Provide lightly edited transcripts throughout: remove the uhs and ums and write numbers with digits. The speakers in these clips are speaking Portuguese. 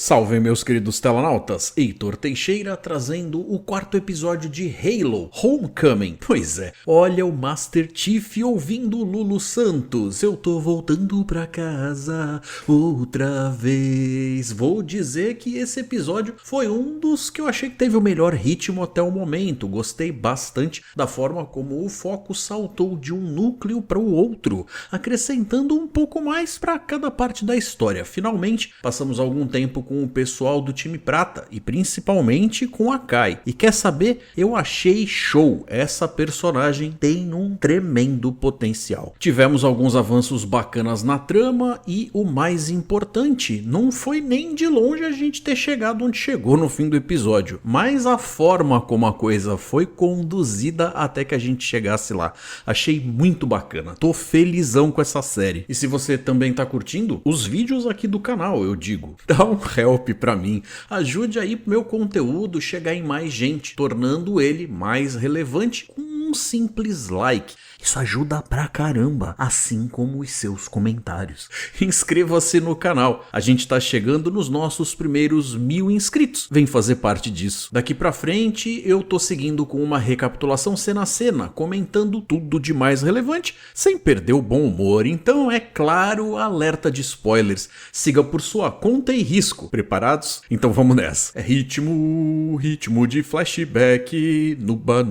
Salve meus queridos telanautas, Heitor Teixeira trazendo o quarto episódio de Halo Homecoming. Pois é, olha o Master Chief ouvindo Lulu Santos. Eu tô voltando pra casa outra vez. Vou dizer que esse episódio foi um dos que eu achei que teve o melhor ritmo até o momento. Gostei bastante da forma como o foco saltou de um núcleo para o outro, acrescentando um pouco mais para cada parte da história. Finalmente, passamos algum tempo com o pessoal do time Prata e principalmente com a Kai. E quer saber? Eu achei show. Essa personagem tem um tremendo potencial. Tivemos alguns avanços bacanas na trama e o mais importante, não foi nem de longe a gente ter chegado onde chegou no fim do episódio, mas a forma como a coisa foi conduzida até que a gente chegasse lá. Achei muito bacana. Tô felizão com essa série. E se você também tá curtindo, os vídeos aqui do canal, eu digo, dá um help pra mim. Ajude aí pro meu conteúdo chegar em mais gente, tornando ele mais relevante com um simples like. Isso ajuda pra caramba, assim como os seus comentários. Inscreva-se no canal, a gente tá chegando nos nossos primeiros 1000 inscritos. Vem fazer parte disso. Daqui pra frente eu tô seguindo com uma recapitulação cena a cena, comentando tudo de mais relevante, sem perder o bom humor. Então é claro, alerta de spoilers. Siga por sua conta e risco. Preparados? Então vamos nessa. É ritmo de flashback, nuba.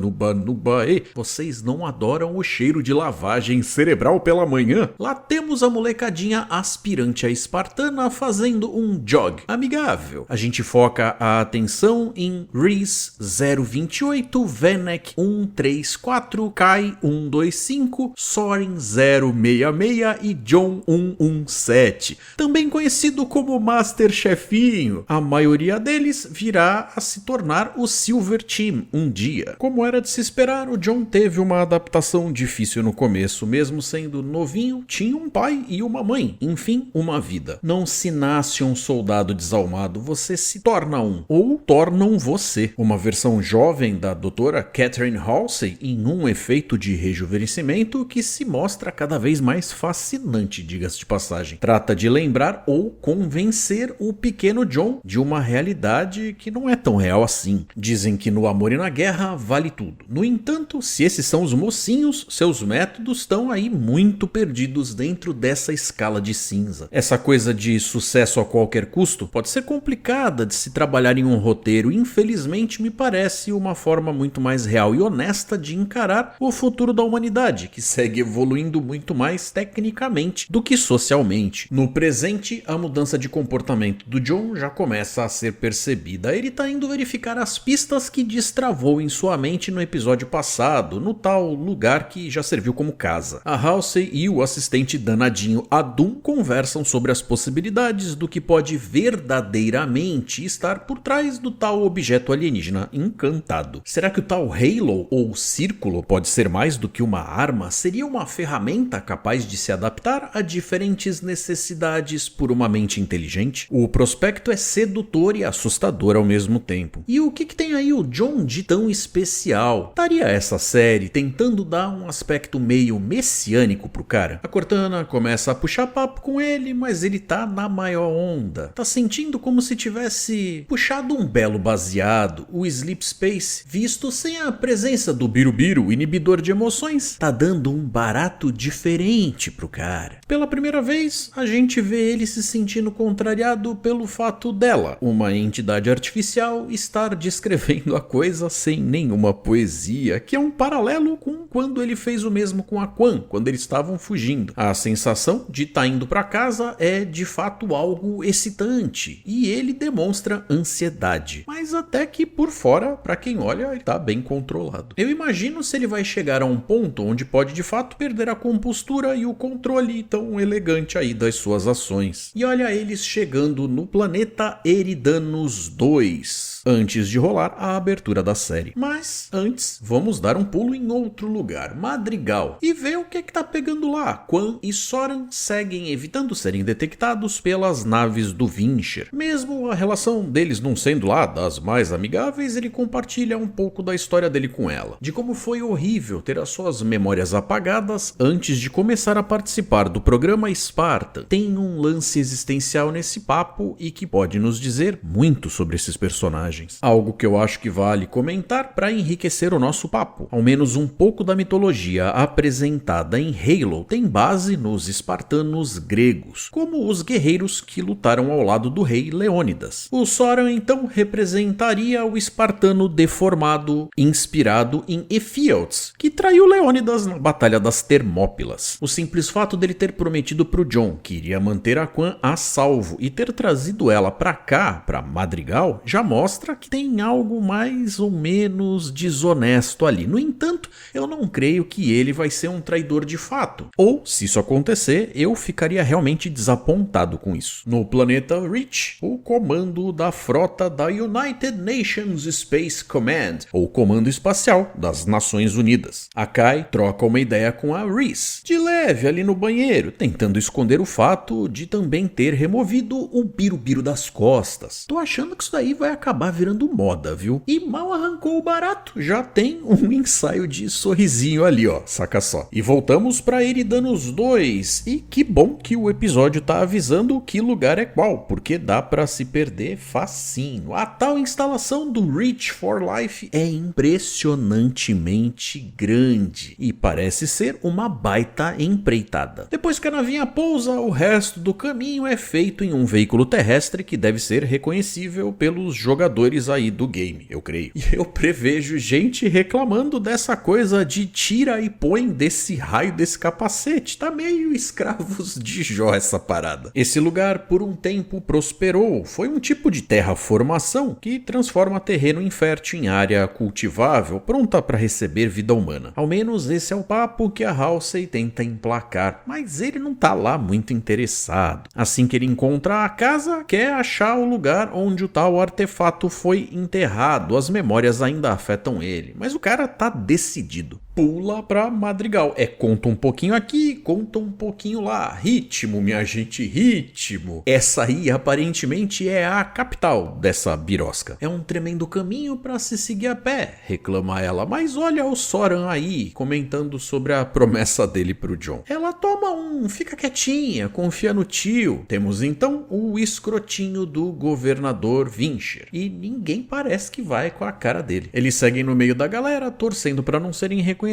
Ei, vocês não adoram o cheiro de lavagem cerebral pela manhã? Lá temos a molecadinha aspirante a espartana fazendo um jog amigável. A gente foca a atenção em Reese 028, Venek 134, Kai 125, Soren 066 e John 117, também conhecido como Master Chefinho. A maioria deles virá a se tornar o Silver Team um dia. Como era de se esperar, o John teve uma adaptação difícil no começo, mesmo sendo novinho, tinha um pai e uma mãe, enfim, uma vida. Não se nasce um soldado desalmado, você se torna um, ou tornam você. Uma versão jovem da doutora Catherine Halsey em um efeito de rejuvenescimento que se mostra cada vez mais fascinante, diga-se de passagem. Trata de lembrar ou convencer o pequeno John de uma realidade que não é tão real assim. Dizem que no amor e na guerra vale tudo. No entanto, se esses são os mocinhos, seus métodos estão aí muito perdidos dentro dessa escala de cinza. Essa coisa de sucesso a qualquer custo pode ser complicada de se trabalhar em um roteiro. Infelizmente, me parece uma forma muito mais real e honesta de encarar o futuro da humanidade, que segue evoluindo muito mais tecnicamente do que socialmente. No presente, a mudança de comportamento do John já começa a ser percebida. Ele está indo verificar as pistas que destravou em sua mente no episódio passado, no tal lugar que já serviu como casa. A Halsey e o assistente danadinho Adum conversam sobre as possibilidades do que pode verdadeiramente estar por trás do tal objeto alienígena encantado. Será que o tal Halo ou Círculo pode ser mais do que uma arma? Seria uma ferramenta capaz de se adaptar a diferentes necessidades por uma mente inteligente? O prospecto é sedutor e assustador ao mesmo tempo. E o que tem aí o John de tão especial? Estaria essa série tentando dar um aspecto meio messiânico pro cara? A Cortana começa a puxar papo com ele, mas ele tá na maior onda. Tá sentindo como se tivesse puxado um belo baseado, o Sleep Space, visto sem a presença do Birubiru, inibidor de emoções. Tá dando um barato diferente pro cara. Pela primeira vez, a gente vê ele se sentindo contrariado pelo fato dela, uma entidade artificial, estar descrevendo a coisa sem nenhuma poesia, que é um paralelo com quando ele fez o mesmo com a Quan, quando eles estavam fugindo. A sensação de estar indo para casa é de fato algo excitante e ele demonstra ansiedade, mas até que por fora, para quem olha, ele tá bem controlado. Eu imagino se ele vai chegar a um ponto onde pode de fato perder a compostura e o controle tão elegante aí das suas ações. E olha eles chegando no planeta Eridanos 2. antes de rolar a abertura da série. Mas antes, vamos dar um pulo em outro lugar, Madrigal, e ver o que tá pegando lá. Quan e Soran seguem evitando serem detectados pelas naves do Vinsher. Mesmo a relação deles não sendo lá das mais amigáveis, ele compartilha um pouco da história dele com ela, de como foi horrível ter as suas memórias apagadas antes de começar a participar do programa Spartan. Tem um lance existencial nesse papo e que pode nos dizer muito sobre esses personagens. Algo que eu acho que vale comentar para enriquecer o nosso papo. Ao menos um pouco da mitologia apresentada em Halo tem base nos espartanos gregos, como os guerreiros que lutaram ao lado do rei Leônidas. O Soran então representaria o espartano deformado, inspirado em Ephialtes, que traiu Leônidas na Batalha das Termópilas. O simples fato dele ter prometido pro Jon que iria manter a Quan a salvo e ter trazido ela pra cá, pra Madrigal, já mostra que tem algo mais ou menos desonesto ali. No entanto, eu não creio que ele vai ser um traidor de fato. Ou, se isso acontecer, eu ficaria realmente desapontado com isso. No planeta Reach, o comando da frota da United Nations Space Command, ou Comando Espacial das Nações Unidas. A Kai troca uma ideia com a Rhys, de leve ali no banheiro, tentando esconder o fato de também ter removido o birubiru das costas. Tô achando que isso daí vai acabar virando moda, viu? E mal arrancou o barato, já tem um ensaio de sorrisinho ali, ó, saca só. E voltamos pra Eridanos 2, e que bom que o episódio tá avisando que lugar é qual, porque dá pra se perder facinho. A tal instalação do Reach for Life é impressionantemente grande e parece ser uma baita empreitada. Depois que a navinha pousa, o resto do caminho é feito em um veículo terrestre que deve ser reconhecível pelos jogadores aí do game, eu creio. E eu prevejo gente reclamando dessa coisa de tira e põe desse raio desse capacete. Tá meio escravos de Jó essa parada. Esse lugar por um tempo prosperou. Foi um tipo de terraformação que transforma terreno infértil em área cultivável, pronta para receber vida humana. Ao menos esse é o papo que a Halsey tenta emplacar, mas ele não tá lá muito interessado. Assim que ele encontra a casa, quer achar o lugar onde o tal artefato foi enterrado. As memórias ainda afetam ele, mas o cara tá decidido. Pula pra Madrigal. Conta um pouquinho aqui, conta um pouquinho lá. Ritmo, minha gente, ritmo. Essa aí aparentemente é a capital dessa birosca. É um tremendo caminho pra se seguir a pé, reclama ela. Mas olha o Soran aí, comentando sobre a promessa dele pro Jon. Ela toma fica quietinha, confia no tio. Temos então o escrotinho do governador Vinsher. E ninguém parece que vai com a cara dele. Eles seguem no meio da galera, torcendo pra não serem reconhecidos.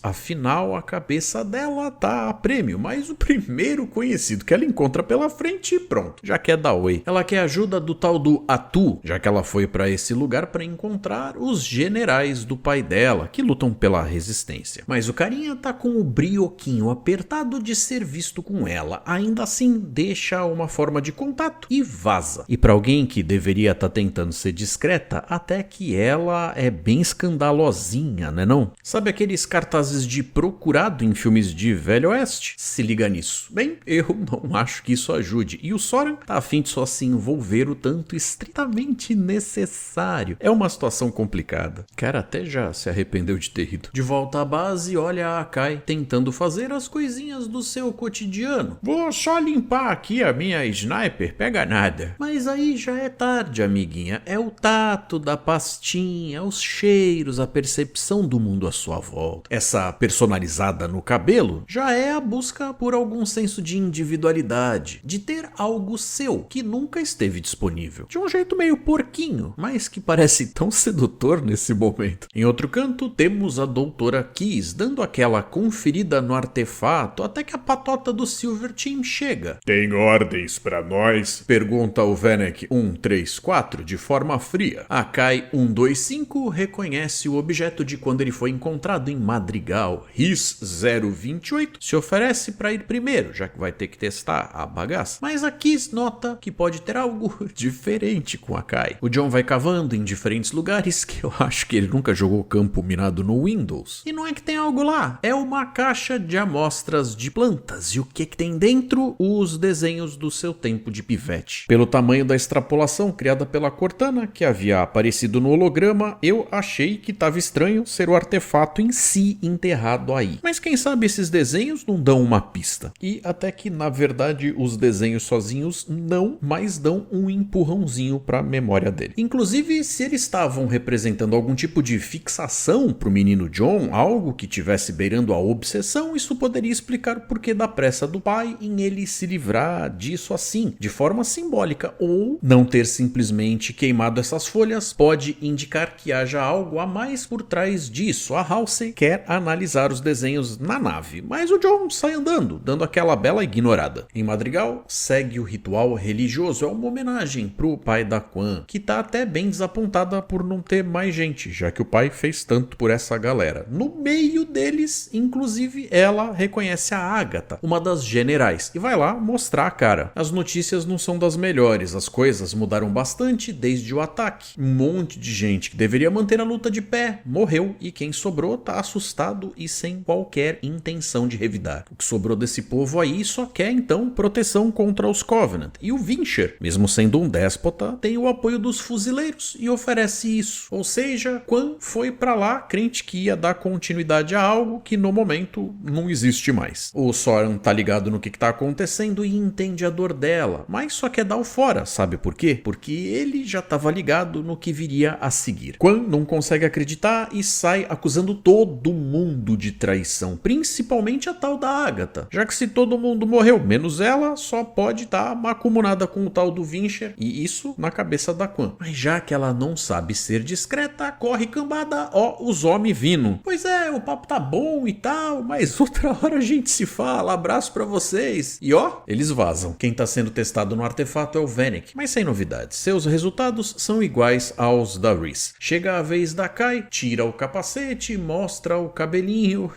Afinal, a cabeça dela tá a prêmio, mas o primeiro conhecido que ela encontra pela frente, pronto, já quer dar oi. Ela quer ajuda do tal do Atu, já que ela foi pra esse lugar pra encontrar os generais do pai dela, que lutam pela resistência. Mas o carinha tá com o brioquinho apertado de ser visto com ela, ainda assim deixa uma forma de contato e vaza. E pra alguém que deveria estar tentando ser discreta, até que ela é bem escandalosinha, né não? Sabe aqueles cartazes de procurado em filmes de Velho Oeste? Se liga nisso. Bem, eu não acho que isso ajude. E o Soran tá a fim de só se envolver o tanto estritamente necessário. É uma situação complicada. O cara até já se arrependeu de ter ido. De volta à base, olha a Kai tentando fazer as coisinhas do seu cotidiano. Vou só limpar aqui a minha sniper, pega nada. Mas aí já é tarde, amiguinha. É o tato da pastinha, os cheiros, a percepção do mundo à sua volta. Essa personalizada no cabelo já é a busca por algum senso de individualidade, de ter algo seu que nunca esteve disponível. De um jeito meio porquinho, mas que parece tão sedutor nesse momento. Em outro canto, temos a doutora Kiss dando aquela conferida no artefato até que a patota do Silver Team chega. Tem ordens pra nós? Pergunta o Vennec 134 de forma fria. A Kai 125 reconhece o objeto de quando ele foi encontrado parado em Madrigal. RIS 028 se oferece para ir primeiro, já que vai ter que testar a bagaça. Mas a Kiss nota que pode ter algo diferente com a Kai. O John vai cavando em diferentes lugares que eu acho que ele nunca jogou campo minado no Windows. E não é que tem algo lá, é uma caixa de amostras de plantas. E o que tem dentro? Os desenhos do seu tempo de pivete. Pelo tamanho da extrapolação criada pela Cortana, que havia aparecido no holograma, eu achei que estava estranho ser o artefato em si enterrado aí. Mas quem sabe esses desenhos não dão uma pista. E até que, na verdade, os desenhos sozinhos não, mas dão um empurrãozinho para a memória dele. Inclusive, se eles estavam representando algum tipo de fixação para o menino John, algo que tivesse beirando a obsessão, isso poderia explicar o porquê da pressa do pai em ele se livrar disso assim, de forma simbólica, ou não ter simplesmente queimado essas folhas pode indicar que haja algo a mais por trás disso. A Halsey quer analisar os desenhos na nave, mas o John sai andando, dando aquela bela ignorada. Em Madrigal, segue o ritual religioso, é uma homenagem pro pai da Quan, que tá até bem desapontada por não ter mais gente, já que o pai fez tanto por essa galera. No meio deles, inclusive, ela reconhece a Agatha, uma das generais, e vai lá mostrar a cara. As notícias não são das melhores, as coisas mudaram bastante desde o ataque. Um monte de gente que deveria manter a luta de pé morreu, e quem sobrou tá assustado e sem qualquer intenção de revidar. O que sobrou desse povo aí só quer então proteção contra os Covenant, e o Vinsher, mesmo sendo um déspota, tem o apoio dos fuzileiros e oferece isso. Ou seja, Quan foi pra lá crente que ia dar continuidade a algo que no momento não existe mais. O Soran tá ligado no que tá acontecendo e entende a dor dela, mas só quer dar o fora, sabe por quê? Porque ele já tava ligado no que viria a seguir. Quan não consegue acreditar e sai acusando todo mundo de traição, principalmente a tal da Agatha, já que se todo mundo morreu, menos ela, só pode estar macumunada com o tal do Vinsher, e isso na cabeça da Quan. Mas já que ela não sabe ser discreta, corre cambada, ó, os homens vindo. Pois é, o papo tá bom e tal, mas outra hora a gente se fala, abraço pra vocês. E ó, eles vazam. Quem tá sendo testado no artefato é o Vennec, mas sem novidades. Seus resultados são iguais aos da Rhys. Chega a vez da Kai, tira o capacete, mostra o cabelinho.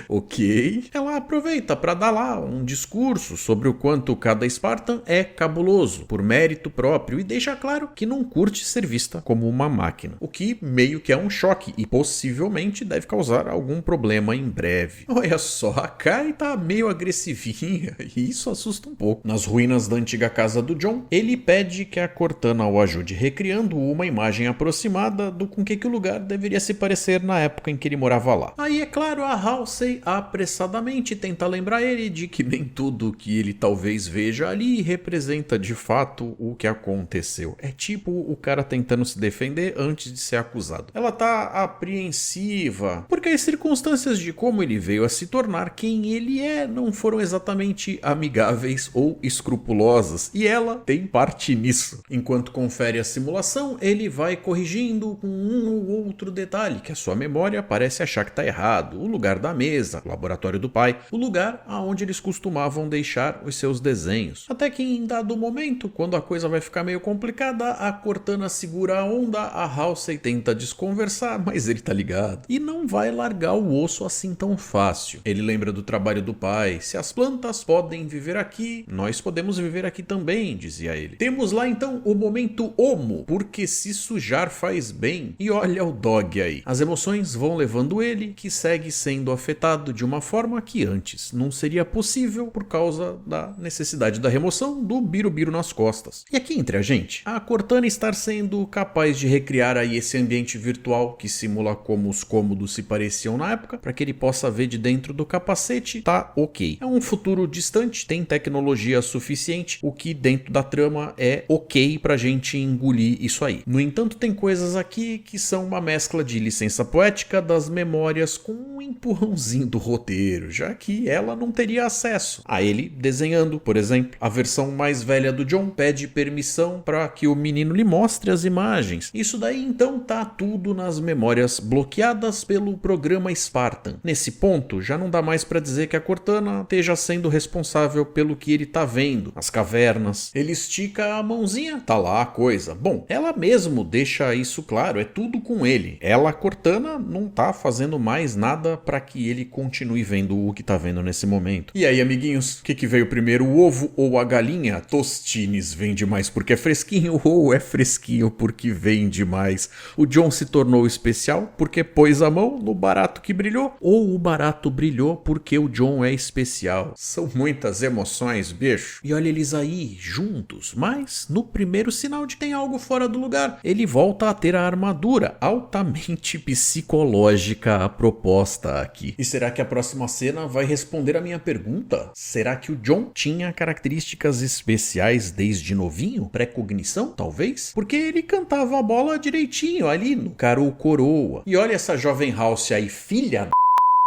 Ok. Ela aproveita pra dar lá um discurso sobre o quanto cada Spartan é cabuloso, por mérito próprio, e deixa claro que não curte ser vista como uma máquina. O que meio que é um choque e possivelmente deve causar algum problema em breve. Olha só, a Kai tá meio agressivinha e isso assusta um pouco. Nas ruínas da antiga casa do John, ele pede que a Cortana o ajude recriando uma imagem aproximada do com que o lugar deveria se parecer na época em que ele morava lá. Aí, é claro, a Halsey apressadamente tenta lembrar ele de que nem tudo que ele talvez veja ali representa de fato o que aconteceu. É tipo o cara tentando se defender antes de ser acusado. Ela tá apreensiva, porque as circunstâncias de como ele veio a se tornar quem ele é não foram exatamente amigáveis ou escrupulosas, e ela tem parte nisso. Enquanto confere a simulação, ele vai corrigindo com um ou outro detalhe que a sua memória parece achar que tá errado. O lugar da mesa, o laboratório do pai, o lugar aonde eles costumavam deixar os seus desenhos. Até que em dado momento, quando a coisa vai ficar meio complicada, a Cortana segura a onda, a Halsey tenta desconversar, mas ele tá ligado e não vai largar o osso assim tão fácil. Ele lembra do trabalho do pai. Se as plantas podem viver aqui, nós podemos viver aqui também, dizia ele. Temos lá então o momento homo, porque se sujar faz bem. E olha o dog aí. As emoções vão levando ele, que segue sendo afetado de uma forma que antes não seria possível por causa da necessidade da remoção do birubiru nas costas. E aqui entre a gente, a Cortana estar sendo capaz de recriar aí esse ambiente virtual que simula como os cômodos se pareciam na época, para que ele possa ver de dentro do capacete, tá ok. É um futuro distante, tem tecnologia suficiente, o que dentro da trama é ok pra gente engolir isso aí. No entanto, tem coisas aqui que são uma mescla de licença poética das memórias com um empurrãozinho do roteiro, já que ela não teria acesso a ele desenhando. Por exemplo, a versão mais velha do John pede permissão para que o menino lhe mostre as imagens. Isso daí então tá tudo nas memórias bloqueadas pelo programa Spartan. Nesse ponto, já não dá mais para dizer que a Cortana esteja sendo responsável pelo que ele tá vendo. As cavernas. Ele estica a mãozinha, tá lá a coisa. Bom, ela mesmo deixa isso claro, é tudo com ele. Ela, Cortana, não tá tá fazendo mais nada pra que ele continue vendo o que tá vendo nesse momento. E aí, amiguinhos, o que veio primeiro, o ovo ou a galinha? Tostines vende mais porque é fresquinho ou é fresquinho porque vende mais? O John se tornou especial porque pôs a mão no barato que brilhou? Ou o barato brilhou porque o John é especial? São muitas emoções, bicho. E olha eles aí, juntos, mas no primeiro sinal de que tem algo fora do lugar, ele volta a ter a armadura, altamente psicológica a proposta aqui. E será que a próxima cena vai responder a minha pergunta? Será que o John tinha características especiais desde novinho? Precognição, talvez? Porque ele cantava a bola direitinho ali no Caro Coroa. E olha essa jovem House aí, filha da...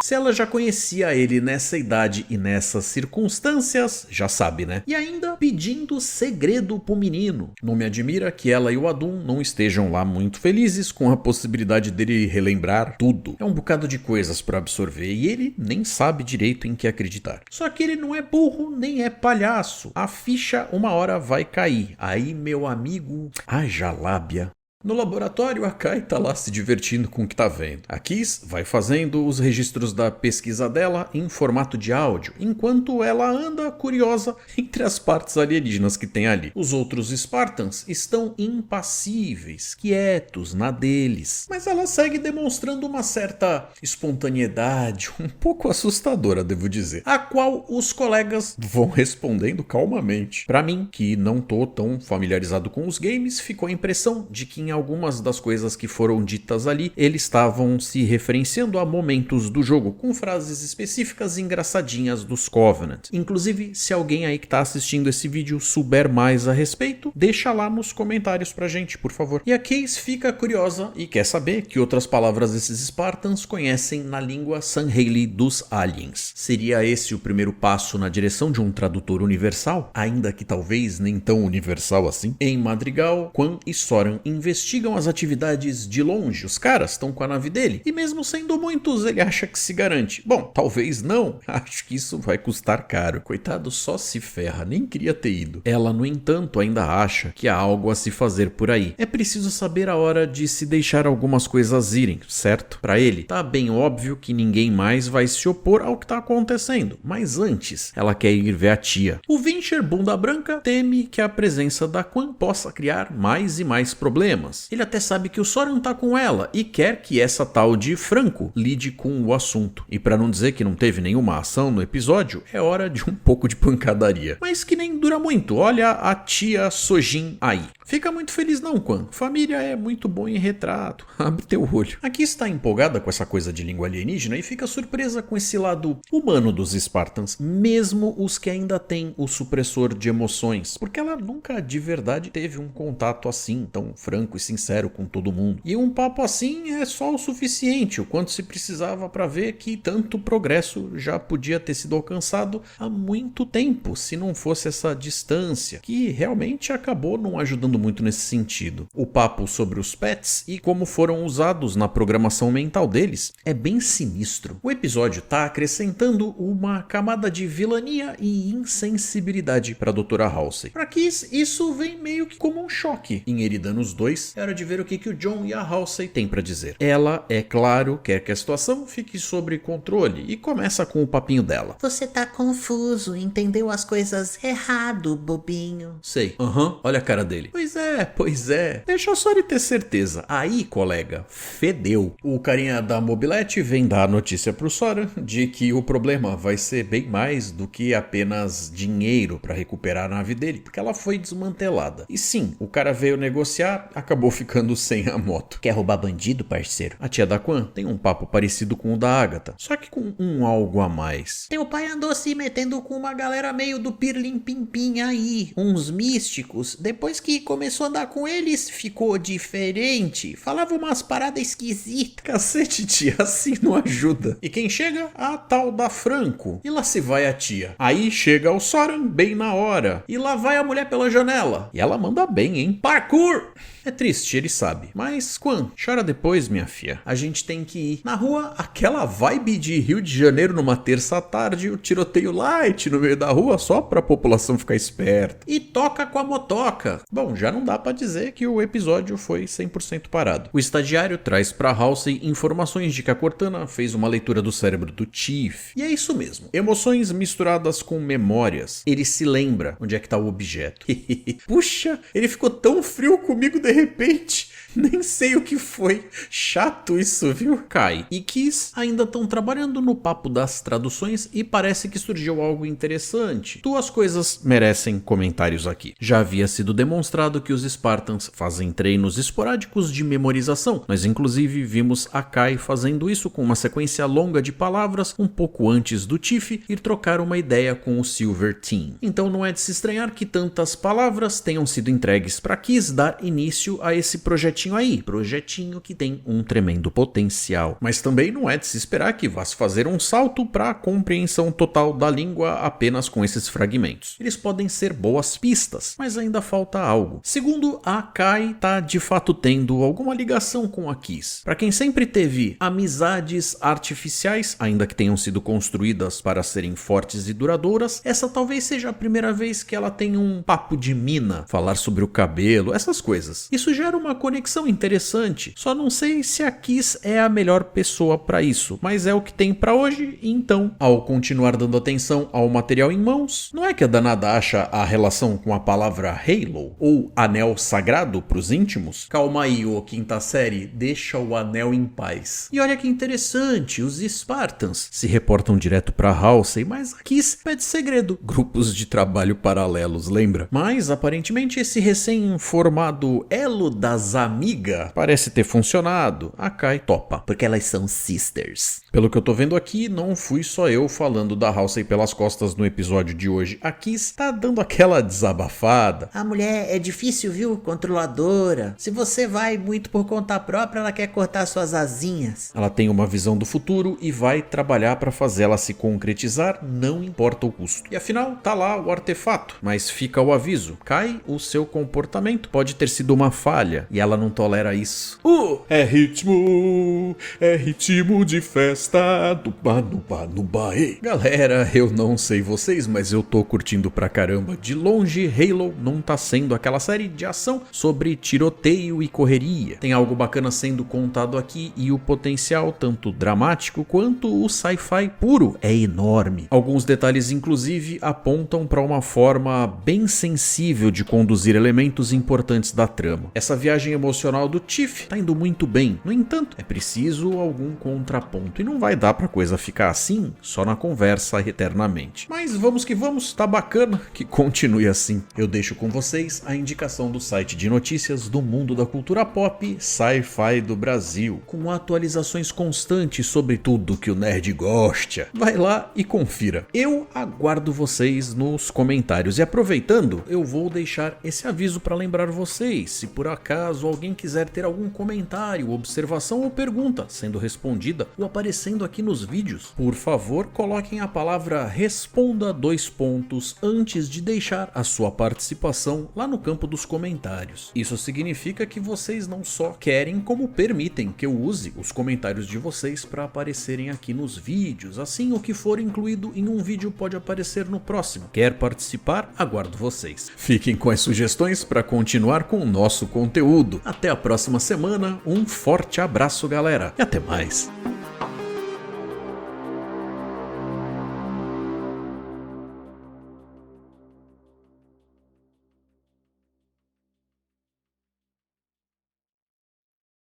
Se ela já conhecia ele nessa idade e nessas circunstâncias, já sabe, né? E ainda pedindo segredo pro menino. Não me admira que ela e o Adum não estejam lá muito felizes com a possibilidade dele relembrar tudo. É um bocado de coisas pra absorver e ele nem sabe direito em que acreditar. Só que ele não é burro nem é palhaço. A ficha uma hora vai cair. Aí, meu amigo, haja lábia. No laboratório, a Kai tá lá se divertindo com o que tá vendo. A Kiss vai fazendo os registros da pesquisa dela em formato de áudio, enquanto ela anda curiosa entre as partes alienígenas que tem ali. Os outros Spartans estão impassíveis, quietos na deles, mas ela segue demonstrando uma certa espontaneidade, um pouco assustadora, devo dizer, a qual os colegas vão respondendo calmamente. Pra mim, que não tô tão familiarizado com os games, ficou a impressão de que em algumas das coisas que foram ditas ali, eles estavam se referenciando a momentos do jogo, com frases específicas e engraçadinhas dos Covenant. Inclusive, se alguém aí que tá assistindo esse vídeo souber mais a respeito, deixa lá nos comentários pra gente, por favor. E a Case fica curiosa e quer saber que outras palavras desses Spartans conhecem na língua Sanheili dos aliens. Seria esse o primeiro passo na direção de um tradutor universal? Ainda que talvez nem tão universal assim? Em Madrigal, Quan e Soran investigam as atividades de longe, os caras estão com a nave dele, e mesmo sendo muitos, ele acha que se garante. Bom, talvez não, acho que isso vai custar caro. Coitado, só se ferra, nem queria ter ido. Ela, no entanto, ainda acha que há algo a se fazer por aí. É preciso saber a hora de se deixar algumas coisas irem, certo? Pra ele, tá bem óbvio que ninguém mais vai se opor ao que tá acontecendo, mas antes, ela quer ir ver a tia. O Vinsher, bunda branca, teme que a presença da Quan possa criar mais e mais problemas. Ele até sabe que o Soran tá com ela e quer que essa tal de Franco lide com o assunto. E pra não dizer que não teve nenhuma ação no episódio, é hora de um pouco de pancadaria. Mas que nem dura muito, olha a tia Sojin aí. Fica muito feliz não, Quan. Família é muito bom em retrato. Abre teu olho. Aqui está empolgada com essa coisa de língua alienígena e fica surpresa com esse lado humano dos Spartans, mesmo os que ainda têm o supressor de emoções, porque ela nunca de verdade teve um contato assim, tão franco e sincero com todo mundo. E um papo assim é só o suficiente, o quanto se precisava para ver que tanto progresso já podia ter sido alcançado há muito tempo, se não fosse essa distância, que realmente acabou não ajudando muito nesse sentido. O papo sobre os pets e como foram usados na programação mental deles é bem sinistro. O episódio tá acrescentando uma camada de vilania e insensibilidade para a Dra. Halsey. Para Kiss, isso vem meio que como um choque. Em Eridanos 2, era de ver o que o John e a Halsey têm para dizer. Ela, é claro, quer que a situação fique sob controle e começa com o papinho dela. Você tá confuso, entendeu as coisas errado, bobinho. Sei. Olha a cara dele. Pois é. Deixa só ele ter certeza. Aí, colega, fedeu. O carinha da mobilete vem dar a notícia pro Soran de que o problema vai ser bem mais do que apenas dinheiro para recuperar a nave dele, porque ela foi desmantelada. E sim, o cara veio negociar, acabou ficando sem a moto. Quer roubar bandido, parceiro? A tia da Quan tem um papo parecido com o da Agatha, só que com um algo a mais. Teu pai andou se metendo com uma galera meio do pirlim pimpim aí, uns místicos. Depois que começou a andar com eles, ficou diferente. Falava umas paradas esquisitas. Cacete, tia, assim não ajuda. E quem chega? A tal da Franco. E lá se vai a tia. Aí chega o Soran bem na hora. E lá vai a mulher pela janela. E ela manda bem, hein? Parkour! É triste, ele sabe. Mas, Quan, chora depois, minha filha. A gente tem que ir. Na rua, aquela vibe de Rio de Janeiro numa terça à tarde, o tiroteio light no meio da rua, só pra população ficar esperta. E toca com a motoca. Bom, já não dá pra dizer que o episódio foi 100% parado. O estagiário traz pra Halsey informações de que a Cortana fez uma leitura do cérebro do Chief. E é isso mesmo. Emoções misturadas com memórias. Ele se lembra onde é que tá o objeto. Puxa, ele ficou tão frio comigo de repente. Nem sei o que foi. Chato isso, viu? Kai e Kiss ainda estão trabalhando no papo das traduções e parece que surgiu algo interessante. Duas coisas merecem comentários aqui. Já havia sido demonstrado que os Spartans fazem treinos esporádicos de memorização. Nós inclusive vimos a Kai fazendo isso com uma sequência longa de palavras um pouco antes do Tiff ir trocar uma ideia com o Silver Team. Então não é de se estranhar que tantas palavras tenham sido entregues para Kiss dar início a esse projetinho que tem um tremendo potencial. Mas também não é de se esperar que vá se fazer um salto para a compreensão total da língua apenas com esses fragmentos. Eles podem ser boas pistas, mas ainda falta algo. Segundo, a Kai tá de fato tendo alguma ligação com a Kiss. Para quem sempre teve amizades artificiais, ainda que tenham sido construídas para serem fortes e duradouras, essa talvez seja a primeira vez que ela tem um papo de mina, falar sobre o cabelo, essas coisas. Isso gera uma conexão interessante, só não sei se a Kiss é a melhor pessoa para isso, mas é o que tem para hoje, então, ao continuar dando atenção ao material em mãos, não é que a danada acha a relação com a palavra Halo, ou anel sagrado pros íntimos? Calma aí, ô quinta série, deixa o anel em paz. E olha que interessante, os Spartans se reportam direto para Halsey, mas a Kiss pede segredo. Grupos de trabalho paralelos, lembra? Mas aparentemente esse recém-formado elo das amiga parece ter funcionado. A Kai topa, porque elas são sisters. Pelo que eu tô vendo aqui, não fui só eu falando da Halsey pelas costas no episódio de hoje. A Kiss tá dando aquela desabafada. A mulher é difícil, viu? Controladora. Se você vai muito por conta própria, ela quer cortar suas asinhas. Ela tem uma visão do futuro e vai trabalhar pra fazê-la se concretizar, não importa o custo. E afinal, tá lá o artefato. Mas fica o aviso. Kai, o seu comportamento pode ter sido uma falha e ela não tolera isso. É ritmo de festa, no baê. Galera, eu não sei vocês, mas eu tô curtindo pra caramba. De longe, Halo não tá sendo aquela série de ação sobre tiroteio e correria. Tem algo bacana sendo contado aqui e o potencial, tanto dramático quanto o sci-fi puro, é enorme. Alguns detalhes, inclusive, apontam pra uma forma bem sensível de conduzir elementos importantes da trama. Essa viagem emocional do Tiff tá indo muito bem. No entanto, é preciso algum contraponto e não vai dar pra coisa ficar assim, só na conversa eternamente. Mas vamos que vamos, tá bacana que continue assim. Eu deixo com vocês a indicação do site de notícias do mundo da cultura pop, Sci-Fi do Brasil, com atualizações constantes sobre tudo que o nerd gosta. Vai lá e confira. Eu aguardo vocês nos comentários e aproveitando, eu vou deixar esse aviso para lembrar vocês, se por acaso alguém quiser ter algum comentário, observação ou pergunta sendo respondida ou aparecendo aqui nos vídeos, por favor coloquem a palavra responda antes de deixar a sua participação lá no campo dos comentários. Isso significa que vocês não só querem como permitem que eu use os comentários de vocês para aparecerem aqui nos vídeos, assim o que for incluído em um vídeo pode aparecer no próximo. Quer participar? Aguardo vocês. Fiquem com as sugestões para continuar com o nosso conteúdo. Até a próxima semana, um forte abraço galera e até mais.